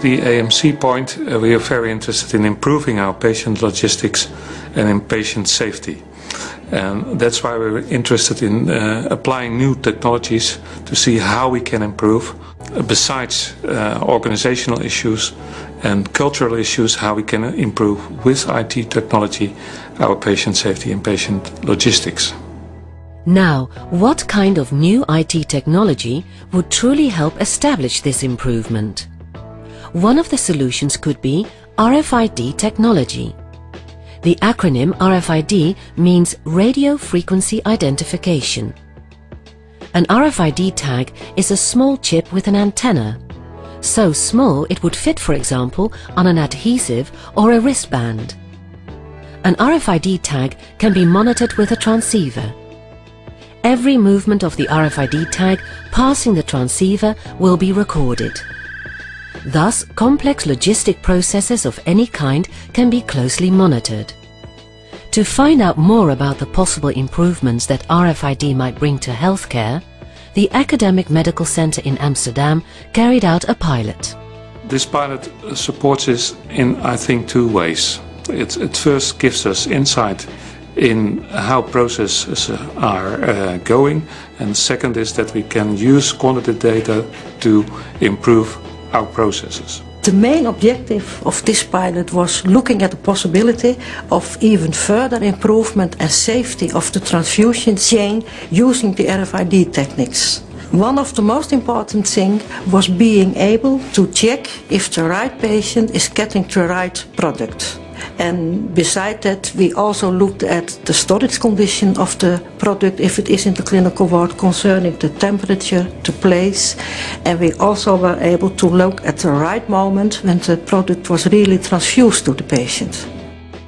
the AMC point, we are very interested in improving our patient logistics and in patient safety. And that's why we're interested in applying new technologies to see how we can improve, besides organizational issues and cultural issues, how we can improve with IT technology our patient safety and patient logistics. Now, what kind of new IT technology would truly help establish this improvement? One of the solutions could be RFID technology. The acronym RFID means Radio Frequency Identification. An RFID tag is a small chip with an antenna. So small it would fit, for example, on an adhesive or a wristband. An RFID tag can be monitored with a transceiver. Every movement of the RFID tag passing the transceiver will be recorded. Thus, complex logistic processes of any kind can be closely monitored. To find out more about the possible improvements that RFID might bring to healthcare, the Academic Medical Center in Amsterdam carried out a pilot. This pilot supports us in, I think, two ways. It first gives us insight in how processes are going, and second is that we can use quantitative data to improve our processes. The main objective of this pilot was looking at the possibility of even further improvement and safety of the transfusion chain using the RFID techniques. One of the most important things was being able to check if the right patient is getting the right product. And beside that, we also looked at the storage condition of the product if it is in the clinical ward, concerning the temperature, the place, and we also were able to look at the right moment when the product was really transfused to the patient.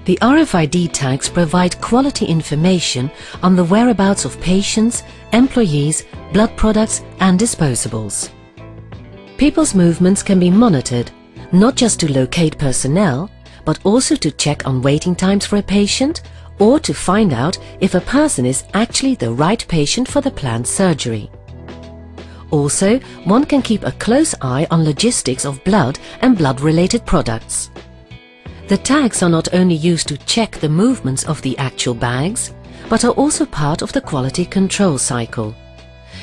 The RFID tags provide quality information on the whereabouts of patients, employees, blood products and disposables. People's movements can be monitored, not just to locate personnel, but also to check on waiting times for a patient or to find out if a person is actually the right patient for the planned surgery. Also, one can keep a close eye on logistics of blood and blood-related products. The tags are not only used to check the movements of the actual bags, but are also part of the quality control cycle.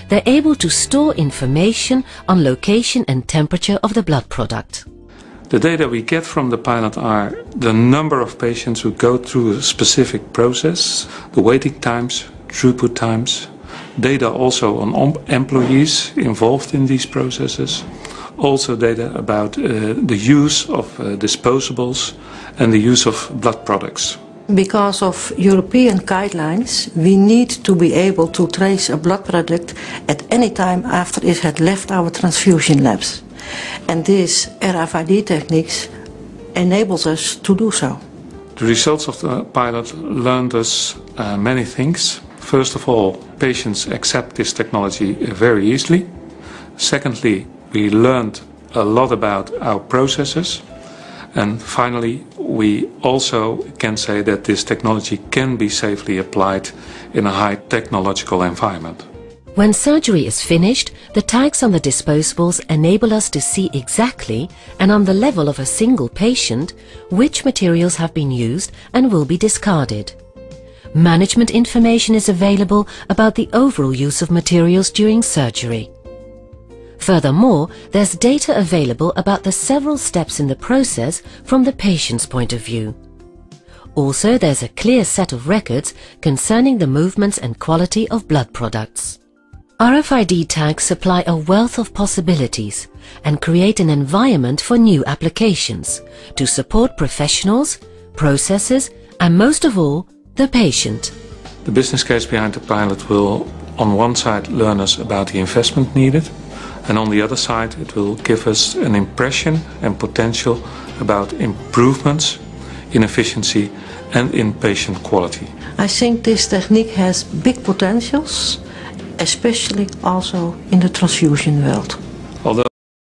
They're able to store information on location and temperature of the blood product. The data we get from the pilot are the number of patients who go through a specific process, the waiting times, throughput times, data also on employees involved in these processes, also data about the use of disposables and the use of blood products. Because of European guidelines, we need to be able to trace a blood product at any time after it had left our transfusion labs. And this RFID techniques enables us to do so. The results of the pilot learned us many things. First of all, patients accept this technology very easily. Secondly, we learned a lot about our processes. And finally, we also can say that this technology can be safely applied in a high technological environment. When surgery is finished, the tags on the disposables enable us to see exactly and on the level of a single patient which materials have been used and will be discarded. Management information is available about the overall use of materials during surgery. Furthermore, there's data available about the several steps in the process from the patient's point of view. Also, there's a clear set of records concerning the movements and quality of blood products. RFID tags supply a wealth of possibilities and create an environment for new applications to support professionals, processes and most of all, the patient. The business case behind the pilot will on one side learn us about the investment needed, and on the other side it will give us an impression and potential about improvements in efficiency and in patient quality. I think this technique has big potentials, especially also in the transfusion world.